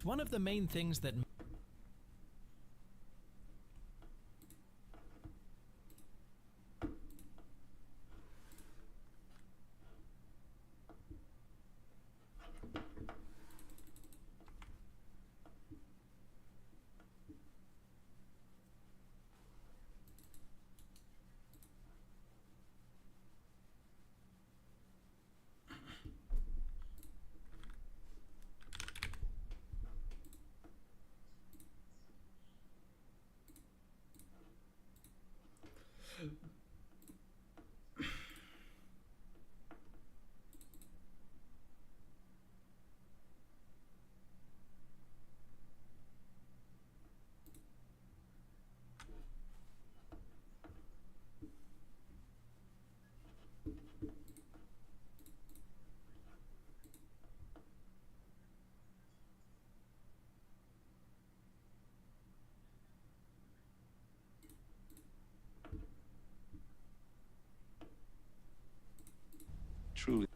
One of the main things that truly.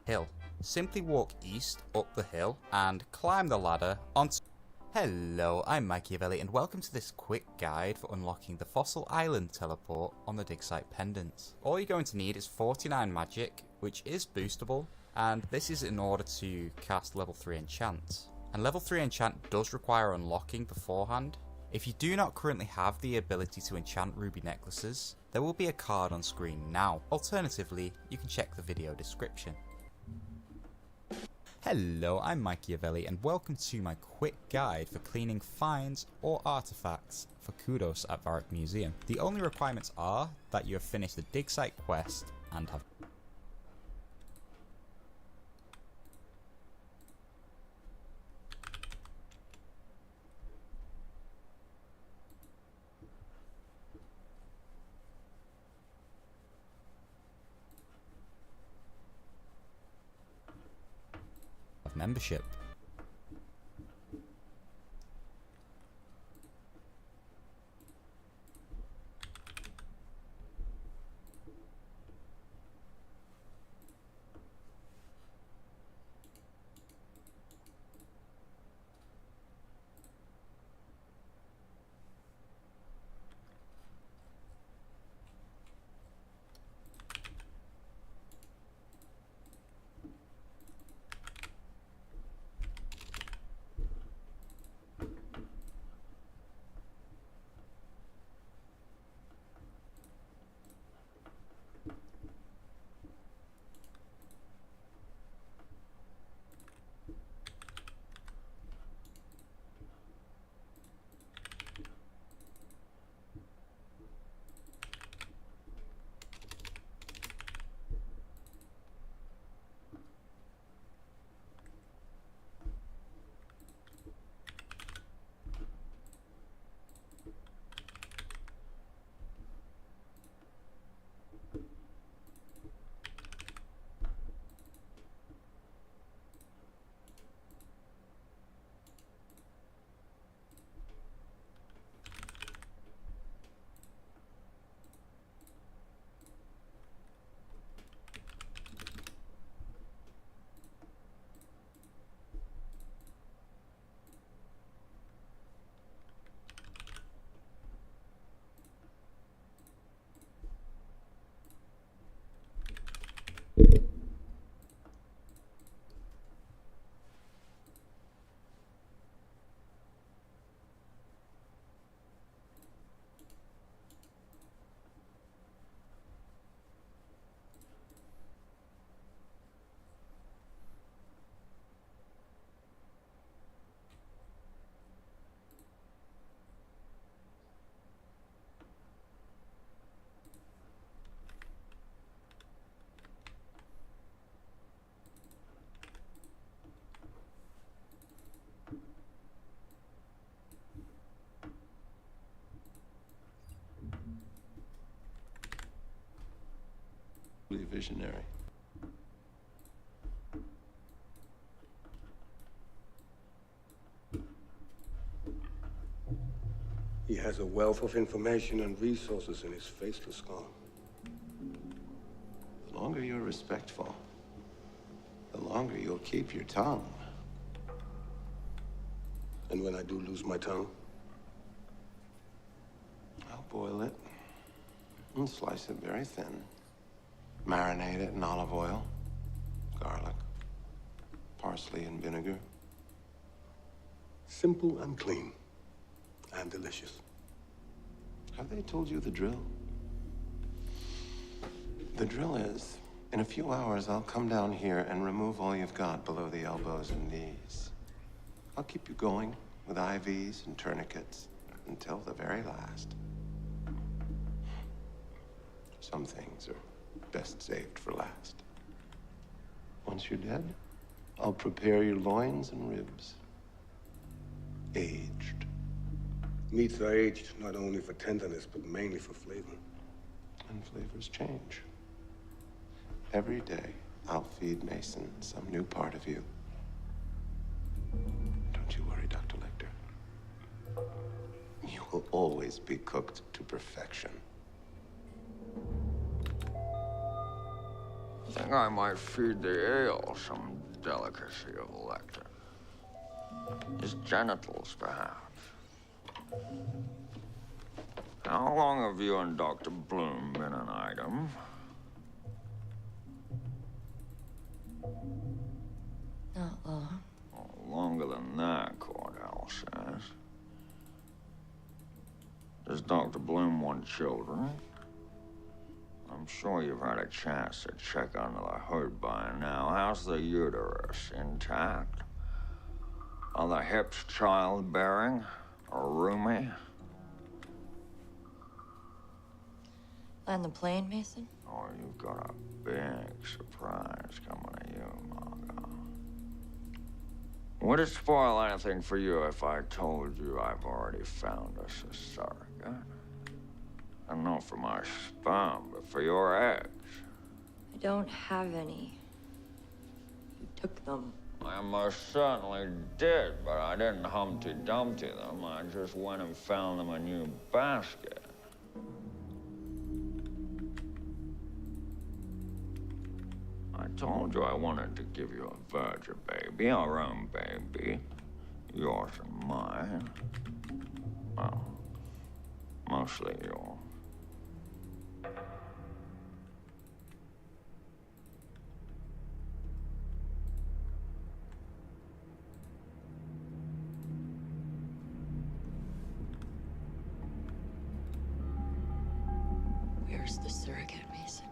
Hill. Simply walk east up the hill and climb the ladder onto... Hello, I'm Machiavelli and welcome to this quick guide for unlocking the Fossil Island teleport on the Dig Site Pendant. All you're going to need is 49 magic, which is boostable, and this is in order to cast level 3 enchant. And level 3 enchant does require unlocking beforehand. If you do not currently have the ability to enchant ruby necklaces, there will be a card on screen now. Alternatively, you can check the video description. Hello, I'm Machiavelli and welcome to my quick guide for cleaning finds or artifacts for Kudos at Varrock Museum. The only requirements are that you have finished the dig site quest and have membership. visionary. He has a wealth of information and resources in his faceless skull. The longer you're respectful, the longer you'll keep your tongue. And when I do lose my tongue? I'll boil it and slice it very thin. Marinate it in olive oil, garlic, parsley, and vinegar. Simple and clean. And delicious. Have they told you the drill? The drill is, in a few hours, I'll come down here and remove all you've got below the elbows and knees. I'll keep you going with IVs and tourniquets until the very last. Some things are best saved for last. Once you're dead, I'll prepare your loins and ribs. Aged. Meats are aged not only for tenderness, but mainly for flavor. And flavors change. Every day, I'll feed Mason some new part of you. Don't you worry, Dr. Lecter. You will always be cooked to perfection. I think I might feed the ale some delicacy of Lecter. His genitals, perhaps. How long have you and Dr. Bloom been an item? Not long. Oh, longer than that, Cordell says. Does Dr. Bloom want children? I'm sure you've had a chance to check under the hood by now. How's the uterus? Intact? Are the hips childbearing? Or roomy? Land the plane, Mason? Oh, you've got a big surprise coming to you, Margot. Would it spoil anything for you if I told you I've already found us a surrogate? And not for my sperm, but for your eggs. I don't have any. You took them. I most certainly did, but I didn't Humpty Dumpty them. I just went and found them a new basket. I told you I wanted to give you a virgin baby, our own baby. Yours and mine. Well, mostly yours. Where's the surrogate, Mason?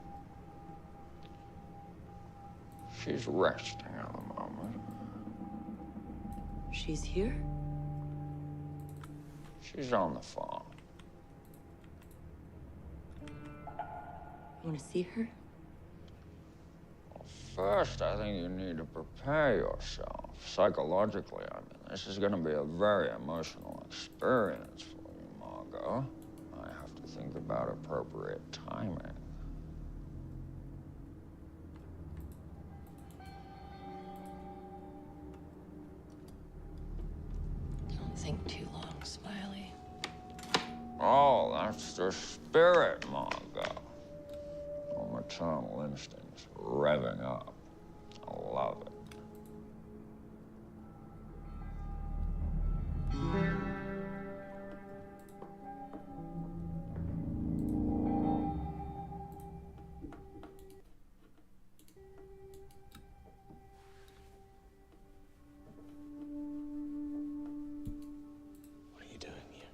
She's resting at the moment. She's here? She's on the farm. You want to see her? Well, first, I think you need to prepare yourself. Psychologically, I mean. This is going to be a very emotional experience for you, Margot. I have to think about appropriate timing. Don't think too long, Smiley. Oh, that's the spirit, Margot. Your maternal instincts revving up. I love it. What are you doing here?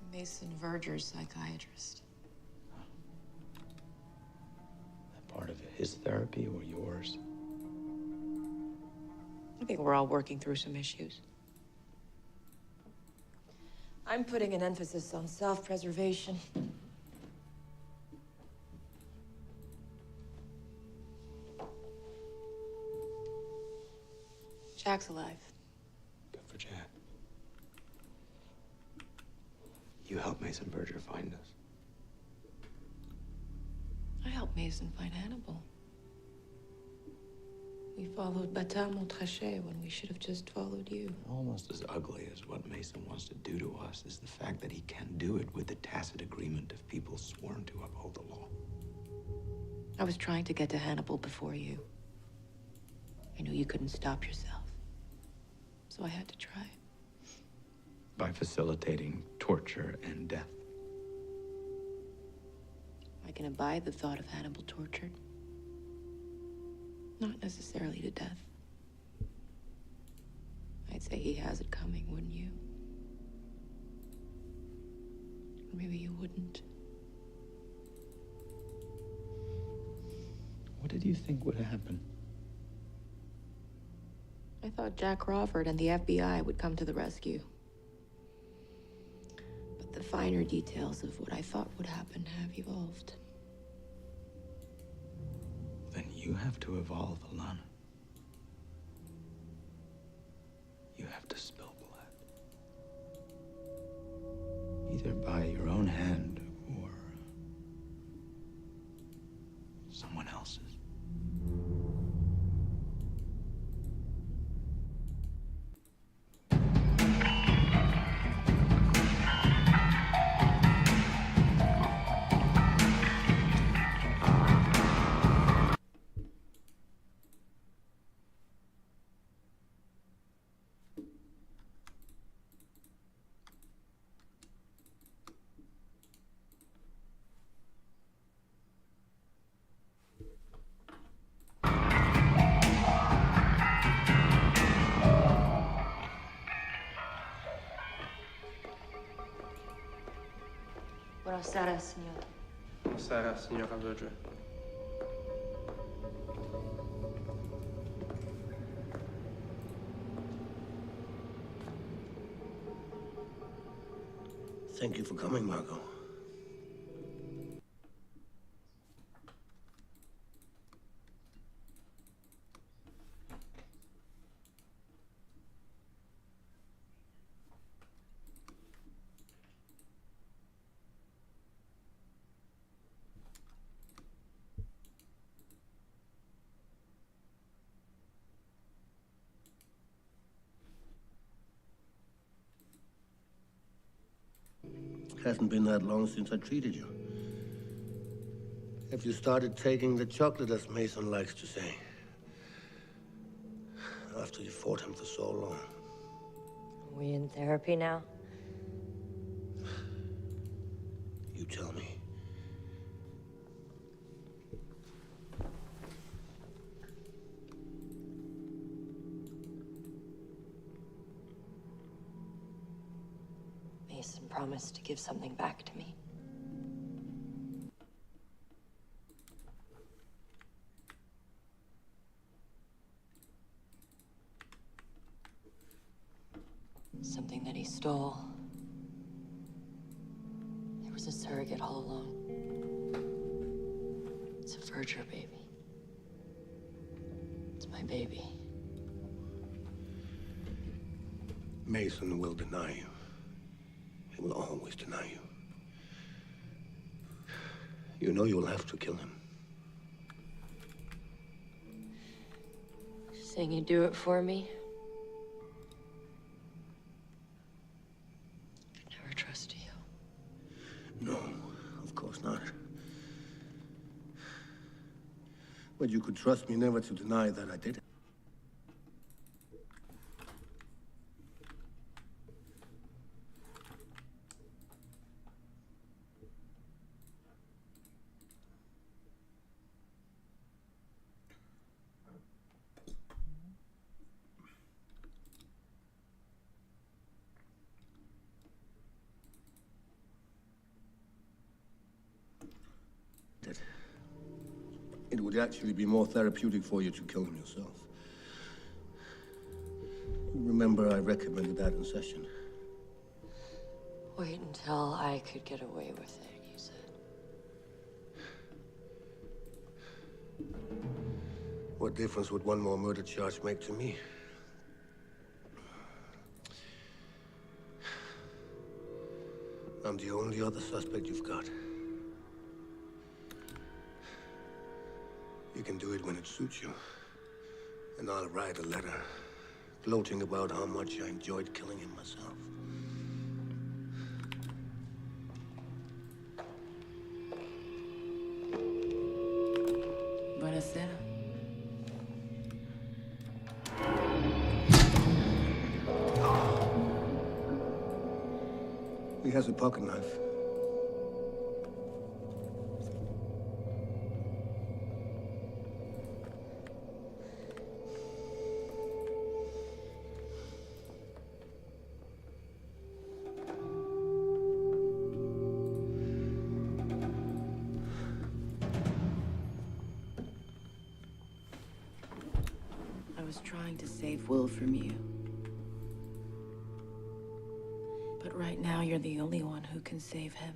I'm Mason Verger's psychiatrist. That part of his therapy or yours? I think we're all working through some issues. I'm putting an emphasis on self-preservation. Jack's alive. Good for Jack. You helped Mason Verger find us. I helped Mason find Hannibal. We followed Batin Montrachet when we should have just followed you. Almost as ugly as what Mason wants to do to us is the fact that he can do it with the tacit agreement of people sworn to uphold the law. I was trying to get to Hannibal before you. I knew you couldn't stop yourself. So I had to try. By facilitating torture and death. I can abide the thought of Hannibal tortured. Not necessarily to death. I'd say he has it coming, wouldn't you? Or maybe you wouldn't. What did you think would happen? I thought Jack Crawford and the FBI would come to the rescue. But the finer details of what I thought would happen have evolved. Then you have to evolve, Alana. You have to spill blood. Either by your own hand or someone else's. Buonasera, signor. Buonasera, signora Verge. Thank you for coming, Margot. Hasn't been that long since I treated you. Have you started taking the chocolate, as Mason likes to say? After you fought him for so long. Are we in therapy now? You tell me. Mason promised to give something back to me. Something that he stole. There was a surrogate all along. It's a Verger baby. It's my baby. Mason will deny you. He will always deny you. You know you'll have to kill him. Saying you'd do it for me? I never trusted you. No, of course not. But you could trust me never to deny that I did it. It would actually be more therapeutic for you to kill him yourself. Remember, I recommended that in session. Wait until I could get away with it, you said. What difference would one more murder charge make to me? I'm the only other suspect you've got. can do it when it suits you. And I'll write a letter gloating about how much I enjoyed killing him myself. Buonasera. He has a pocket knife. I was trying to save Will from you. But right now, you're the only one who can save him.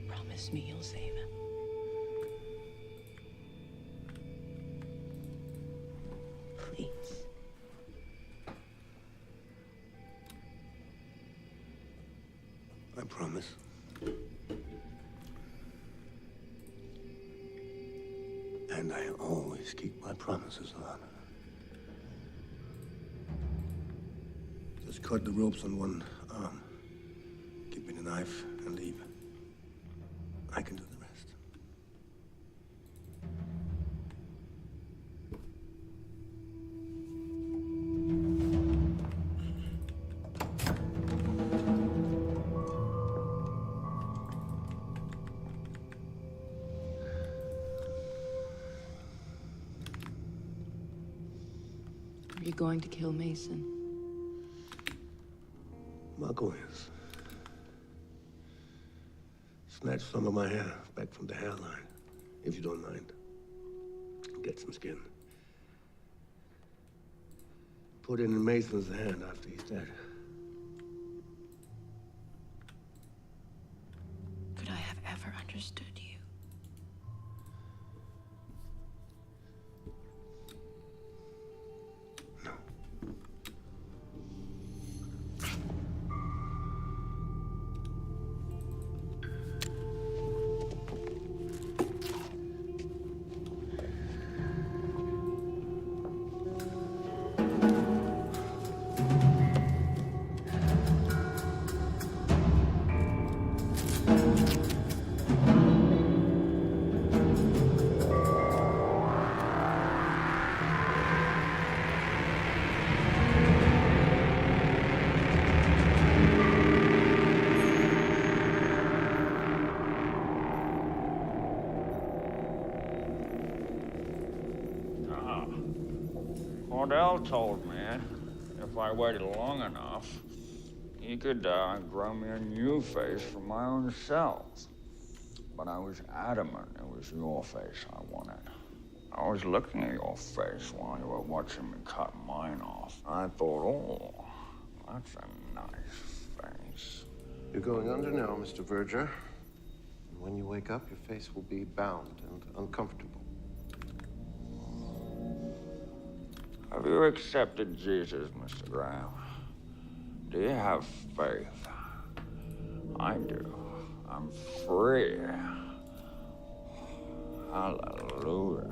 Promise me you'll save him. Please. I promise. And I always keep my promises, Alana. Just cut the ropes on one arm. Give me the knife and leave. I can do the rest. Are you going to kill Mason? Marco is. Snatch some of my hair back from the hairline, if you don't mind. Get some skin. Put it in Mason's hand after he's dead. Could I have ever understood you? Cordell told me if I waited long enough, he could grow me a new face from my own cells. But I was adamant it was your face I wanted. I was looking at your face while you were watching me cut mine off. I thought, oh, that's a nice face. You're going under now, Mr. Verger. And when you wake up, your face will be bound and uncomfortable. Have you accepted Jesus, Mr. Graham? Do you have faith? I do. I'm free. Hallelujah.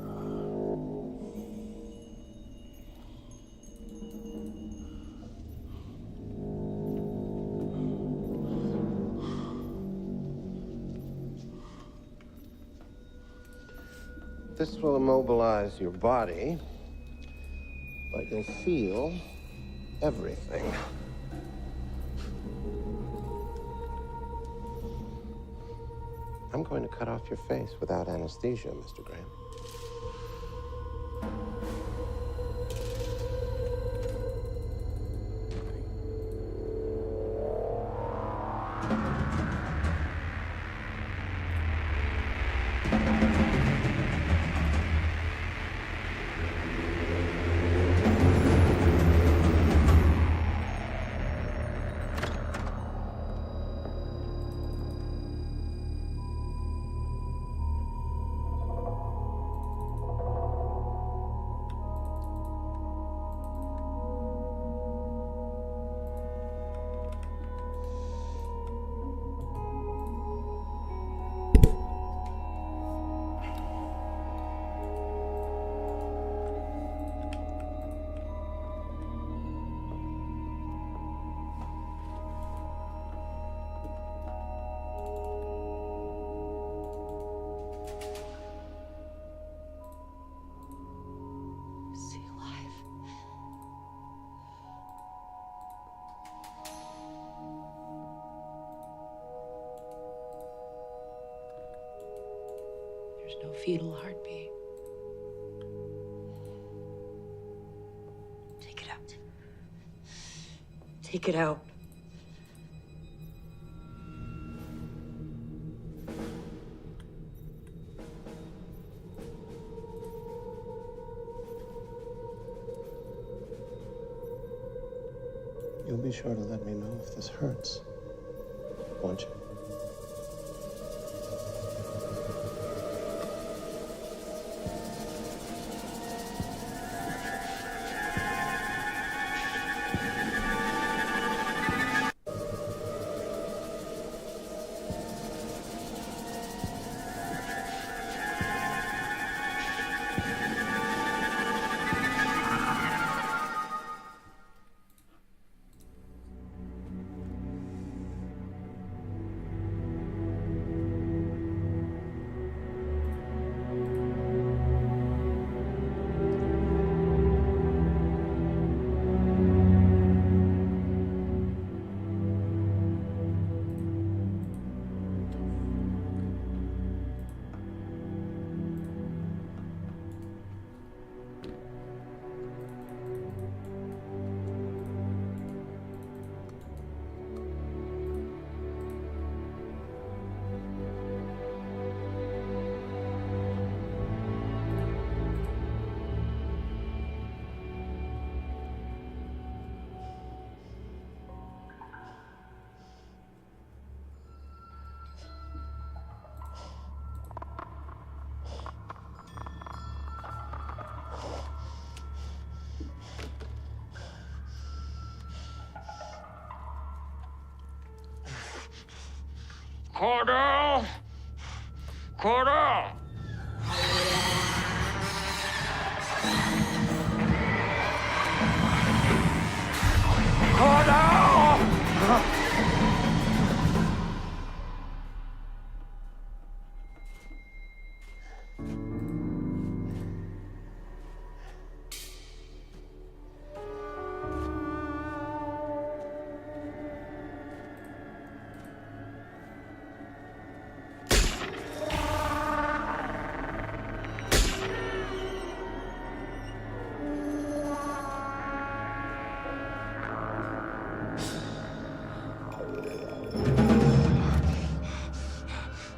This will immobilize your body, but you'll feel everything. I'm going to cut off your face without anesthesia, Mr. Graham. fetal heartbeat. Take it out. Take it out. You'll be sure to let me know if this hurts, won't you? Cordell! Cordell!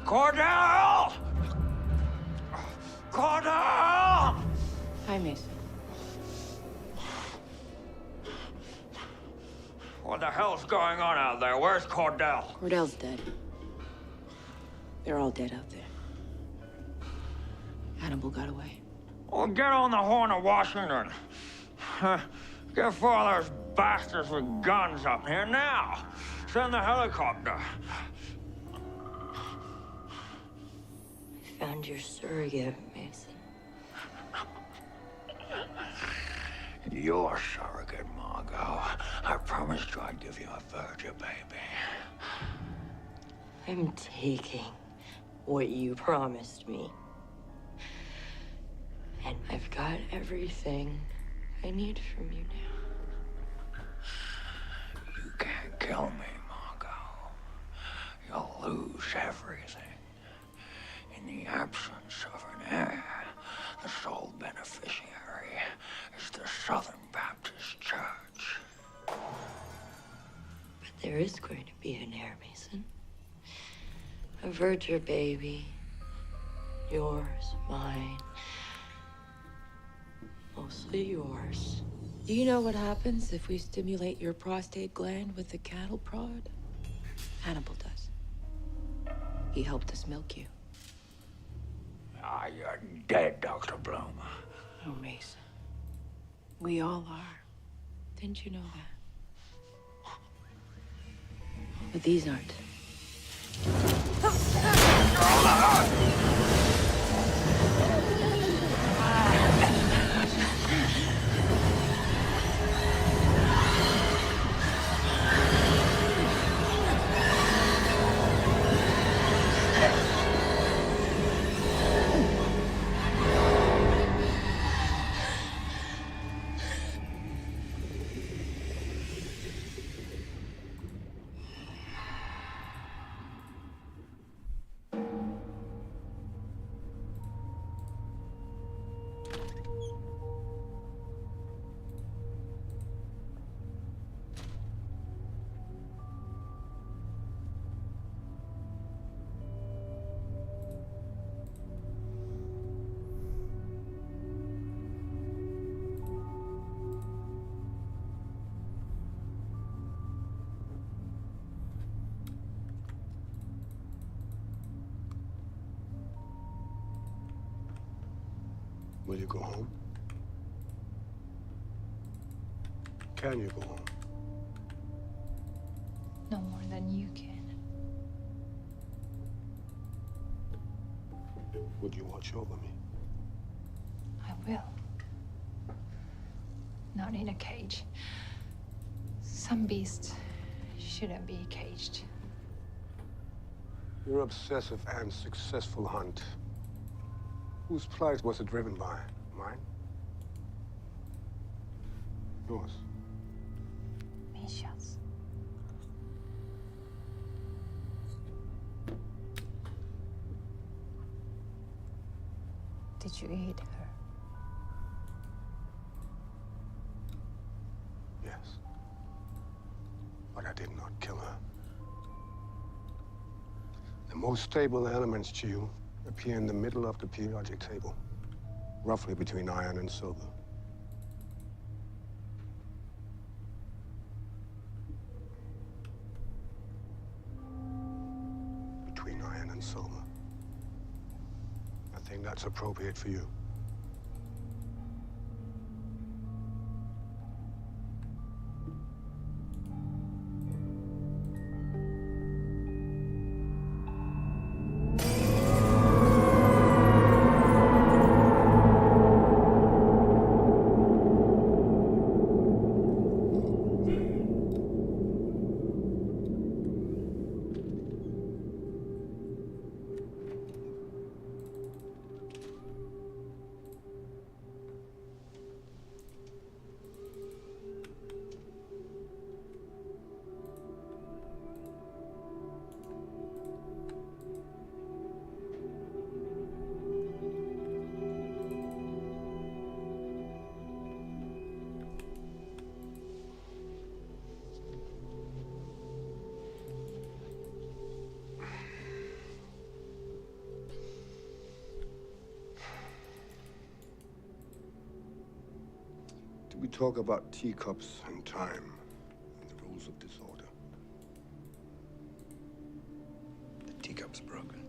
Cordell! Cordell! Hi, Mason. What the hell's going on out there? Where's Cordell? Cordell's dead. They're all dead out there. Hannibal got away. Well, get on the horn of Washington. Get four of those bastards with guns up here now. Send the helicopter. I found your surrogate, Mason. Your surrogate, Margot. I promised you I'd give you a virgin baby. I'm taking what you promised me. And I've got everything I need from you now. You can't kill me, Margot. You'll lose everything. In the absence of an heir, the sole beneficiary is the Southern Baptist Church. But there is going to be an heir, Mason. A virgin baby. Yours, mine. Mostly yours. Do you know what happens if we stimulate your prostate gland with the cattle prod? Hannibal does. He helped us milk you. Ah, you're dead, Dr. Bloom. Oh, Mason. We all are. Didn't you know that? But these aren't. Will you go home? Can you go home? No more than you can. Would you watch over me? I will. Not in a cage. Some beasts shouldn't be caged. Your obsessive and successful hunt. Whose plight was it driven by? Mine? Yours. Misha's. Did you eat her? Yes. But I did not kill her. The most stable elements to you appear in the middle of the periodic table, roughly between iron and silver. Between iron and silver. I think that's appropriate for you. We talk about teacups and time and the rules of disorder. The teacup's broken.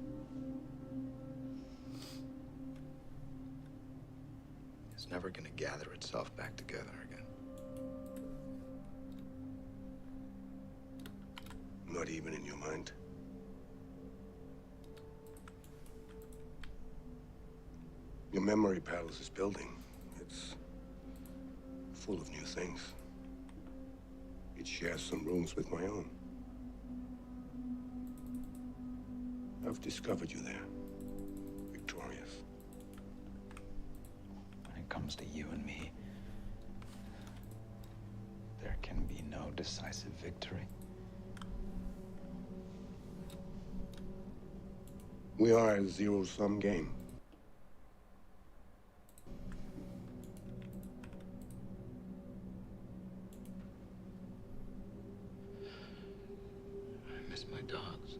It's never gonna gather itself back together again. Not even in your mind. Your memory palace is building. It's full of new things. It shares some rooms with my own. I've discovered you there, victorious. When it comes to you and me, there can be no decisive victory. We are a zero-sum game. I miss my dogs.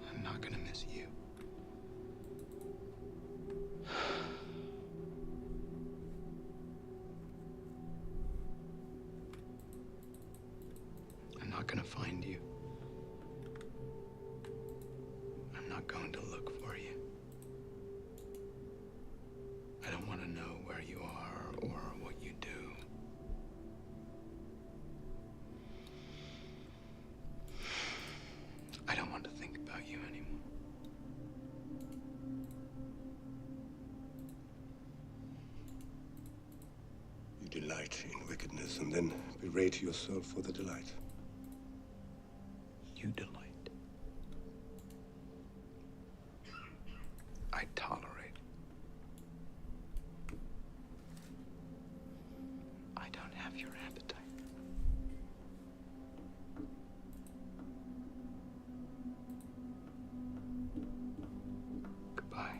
I'm not gonna miss you. I'm not gonna find you. I'm not going to look for you. I don't want to know where you are or what you do. I don't want to think about you anymore. You delight in wickedness and then berate yourself for the delight. You delight. I tolerate. I don't have your appetite. Goodbye.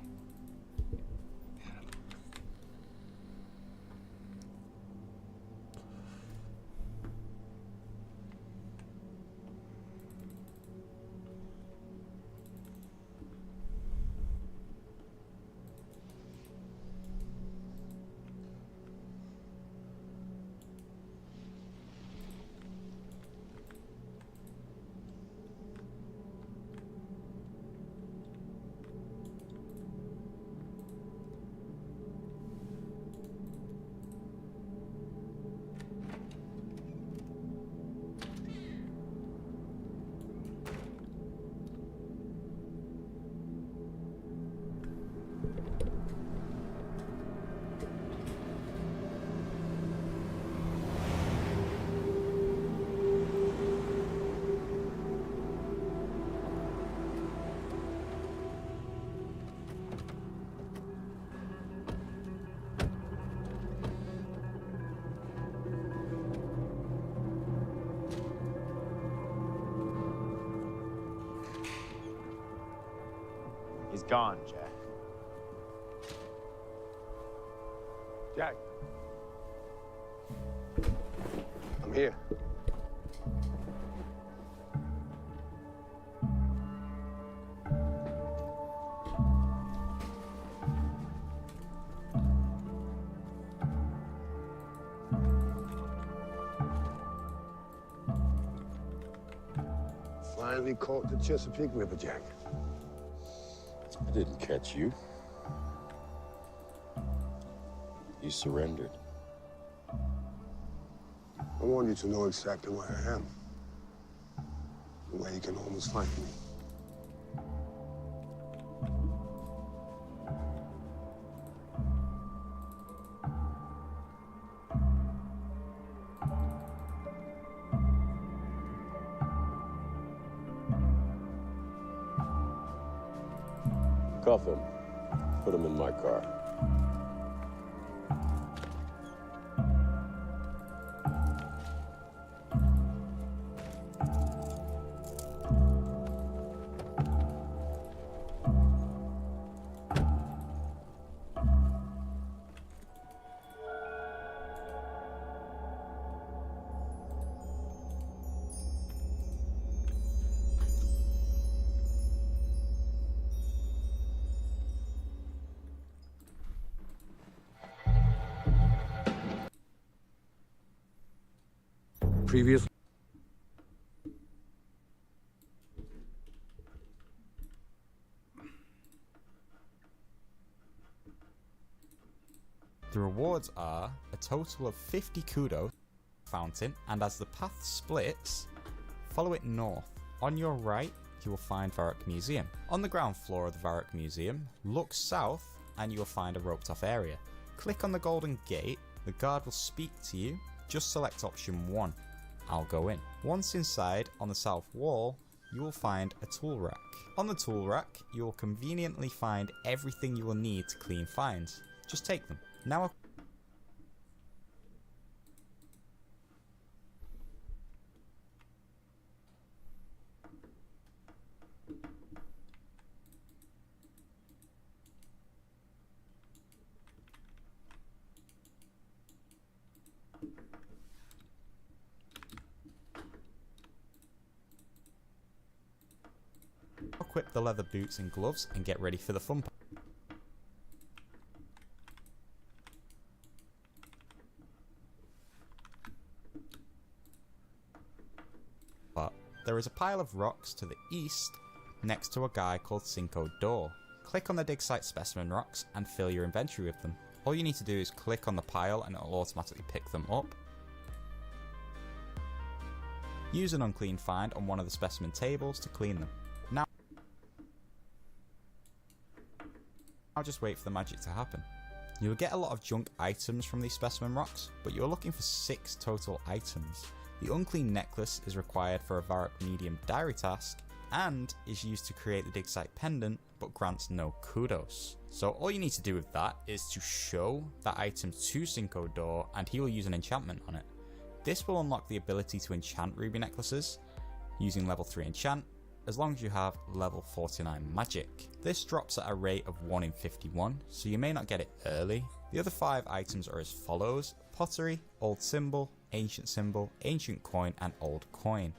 Hannibal. Gone, Jack. Jack. I'm here. Finally caught the Chesapeake River, Jack. I didn't catch you. You surrendered. I want you to know exactly where I am. And where you can always find me. Cuff him. Put him in my car. Previous. The rewards are a total of 50 kudos fountain, and as the path splits, follow it north. On your right, you will find Varrock Museum. On the ground floor of the Varrock Museum, look south and you will find a roped off area. Click on the golden gate, the guard will speak to you, just select option 1. I'll go in. Once inside, on the south wall, you will find a tool rack. On the tool rack, you will conveniently find everything you will need to clean finds. Just take them. Now equip the leather boots and gloves and get ready for the fun part. But there is a pile of rocks to the east next to a guy called Cinco Door. Click on the dig site specimen rocks and fill your inventory with them. All you need to do is click on the pile and it will automatically pick them up. Use an unclean find on one of the specimen tables to clean them. Now just wait for the magic to happen. You will get a lot of junk items from these specimen rocks, but you are looking for 6 total items. The unclean necklace is required for a Varrock medium diary task and is used to create the dig site pendant, but grants no kudos. So all you need to do with that is to show that item to Cinco Door and he will use an enchantment on it. This will unlock the ability to enchant ruby necklaces using level 3 enchant, as long as you have level 49 magic. This drops at a rate of 1 in 51, so you may not get it early. The other 5 items are as follows: pottery, old symbol, ancient coin, and old coin.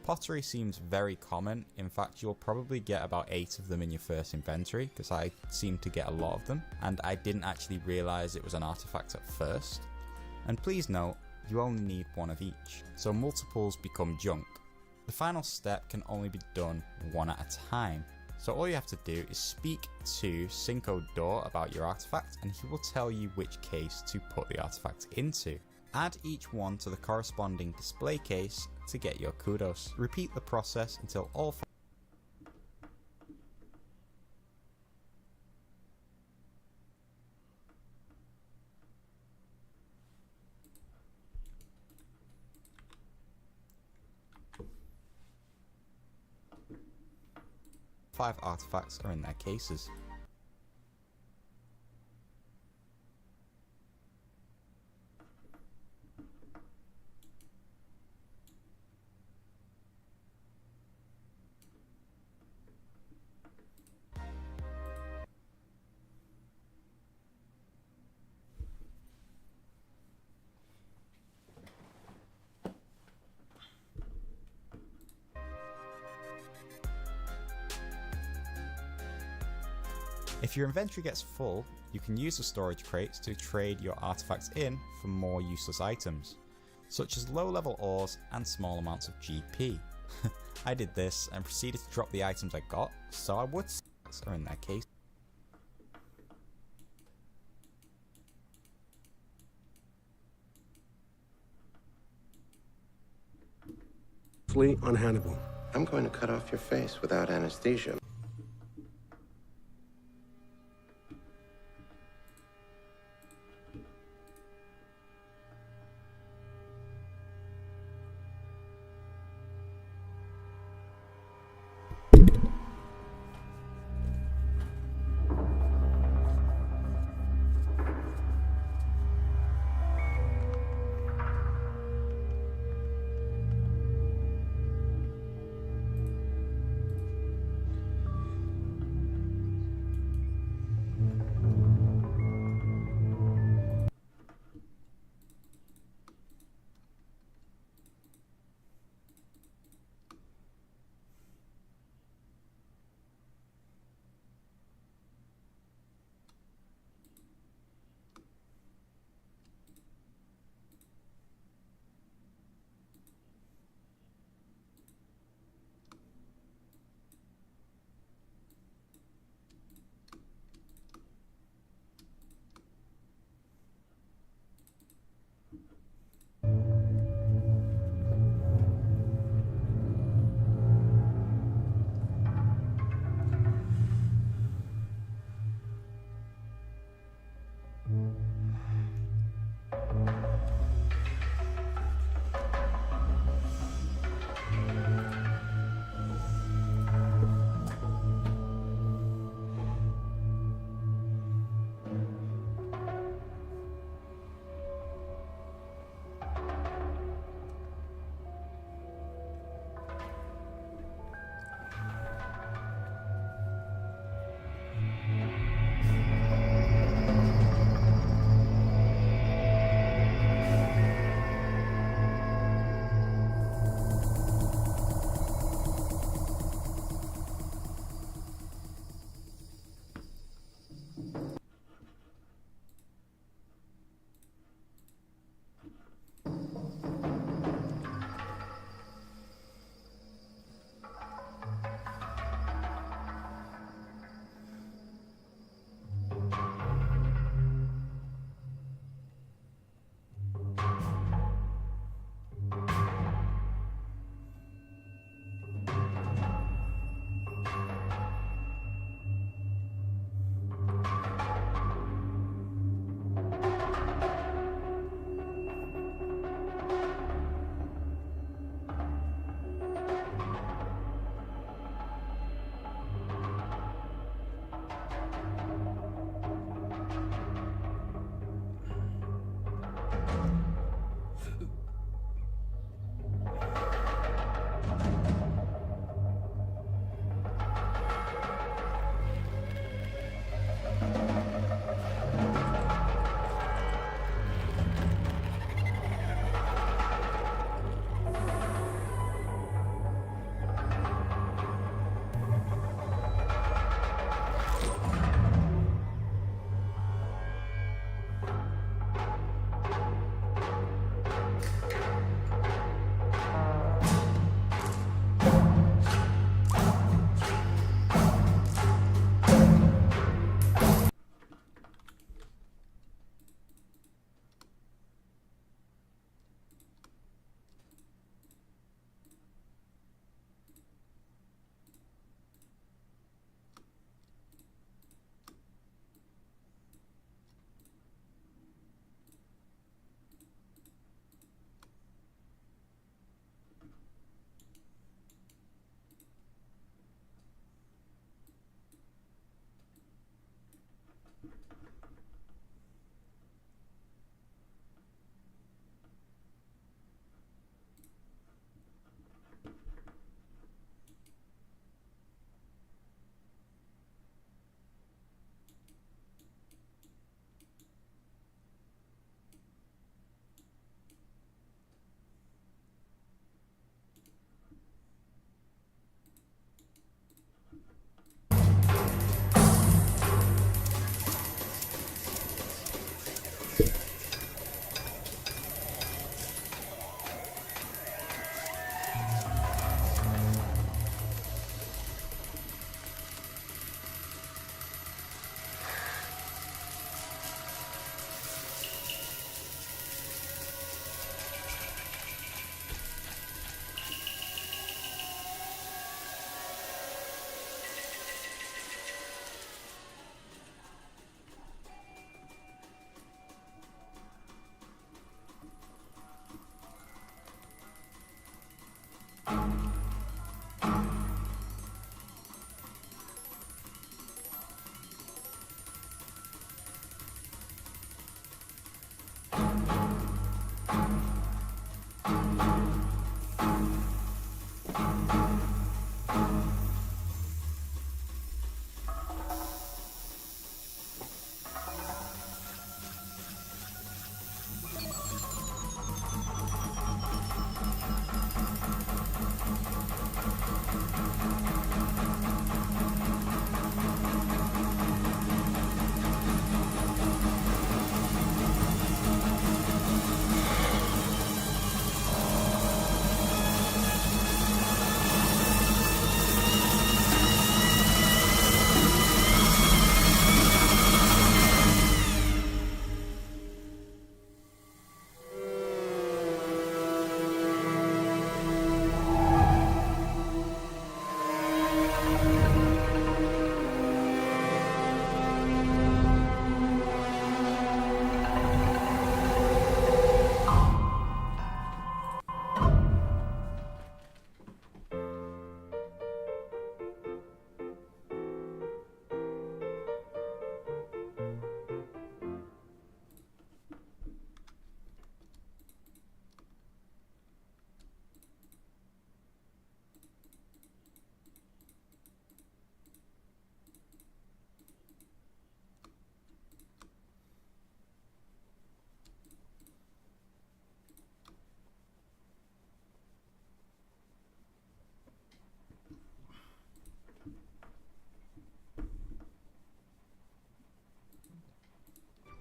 Pottery seems very common. In fact, you'll probably get about 8 of them in your first inventory, because I seem to get a lot of them, and I didn't actually realise it was an artifact at first. And please note, you only need 1 of each, so multiples become junk. The final step can only be done 1 at a time. So all you have to do is speak to Cinco Door about your artifact and he will tell you which case to put the artifact into. Add each one to the corresponding display case to get your kudos. Repeat the process until all 5 artifacts are in their cases. If your inventory gets full, you can use the storage crates to trade your artifacts in for more useless items, such as low-level ores and small amounts of GP. I did this and proceeded to drop the items I got, so I would or in that case. Flee on Hannibal. I'm going to cut off your face without anesthesia.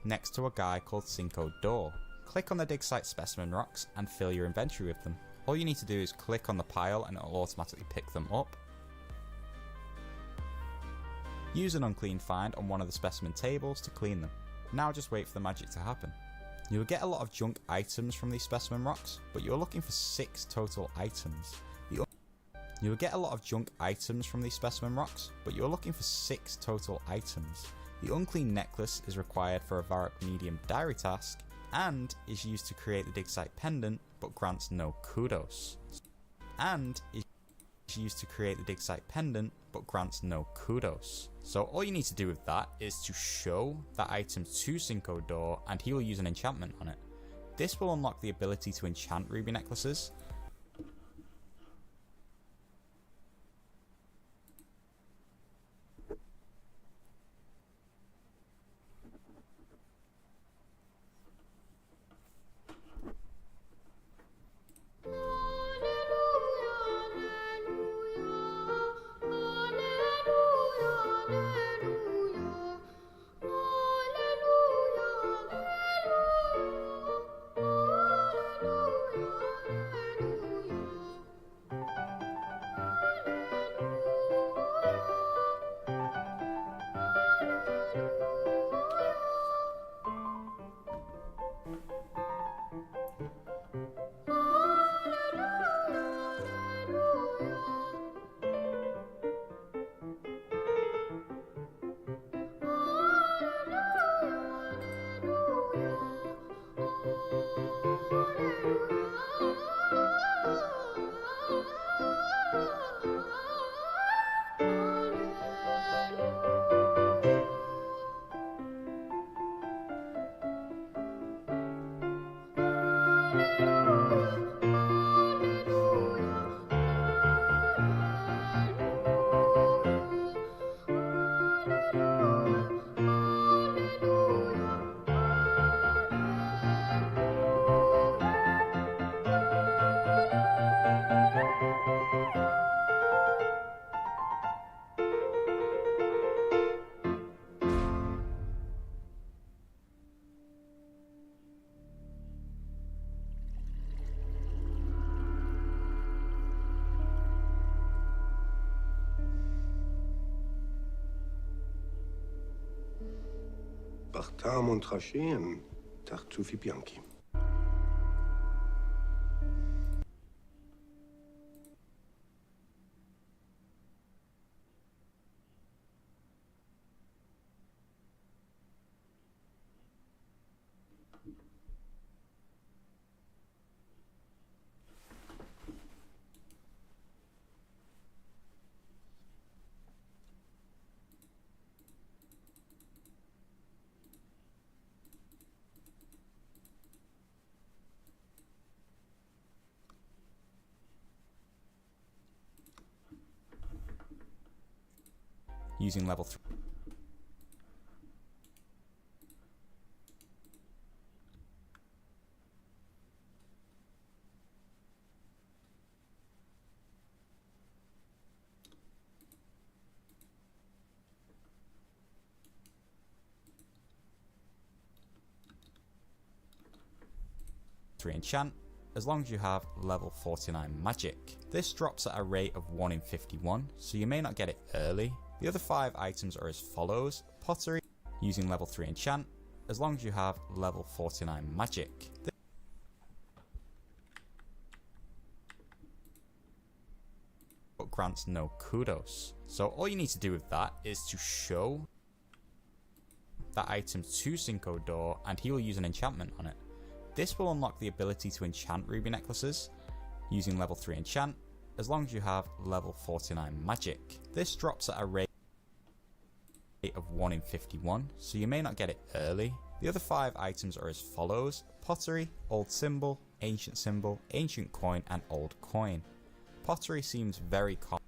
next to a guy called Cinco d'Or. Click on the dig site specimen rocks and fill your inventory with them. All you need to do is click on the pile and it will automatically pick them up. Use an unclean find on one of the specimen tables to clean them. Now just wait for the magic to happen. You will get a lot of junk items from these specimen rocks, but you are looking for 6 total items. You will get a lot of junk items from these specimen rocks, but you are looking for 6 total items. The unclean necklace is required for a Varrock medium diary task, and is used to create the dig site pendant, but grants no kudos. So all you need to do with that is to show that item to Cinco d'Or and he will use an enchantment on it. This will unlock the ability to enchant ruby necklaces. Barta Montrachet and Tartufi Bianchi. Using level 3. Enchant, as long as you have level 49 magic. This drops at a rate of 1 in 51, so you may not get it early. The other 5 items are as follows: pottery, using level 3 enchant, as long as you have level 49 magic. But grants no kudos. So all you need to do with that is to show that item to Cinco d'Or and he will use an enchantment on it. This will unlock the ability to enchant ruby necklaces, using level 3 enchant, as long as you have level 49 magic. This drops at a rate of 1 in 51, so you may not get it early. The other 5 items are as follows: pottery, old symbol, ancient coin, and old coin. Pottery seems very common.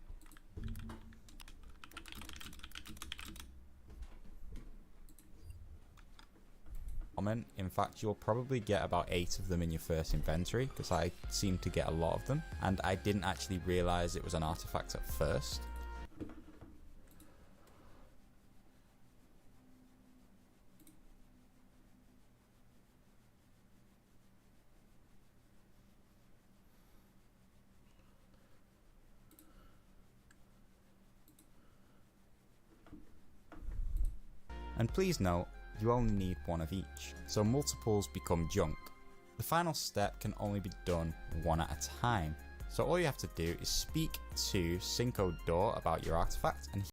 In fact, you'll probably get about 8 of them in your first inventory, because I seem to get a lot of them, and I didn't actually realise it was an artifact at first. And please note, you only need one of each, so multiples become junk. The final step can only be done one at a time, so all you have to do is speak to Cinco Door about your artifact and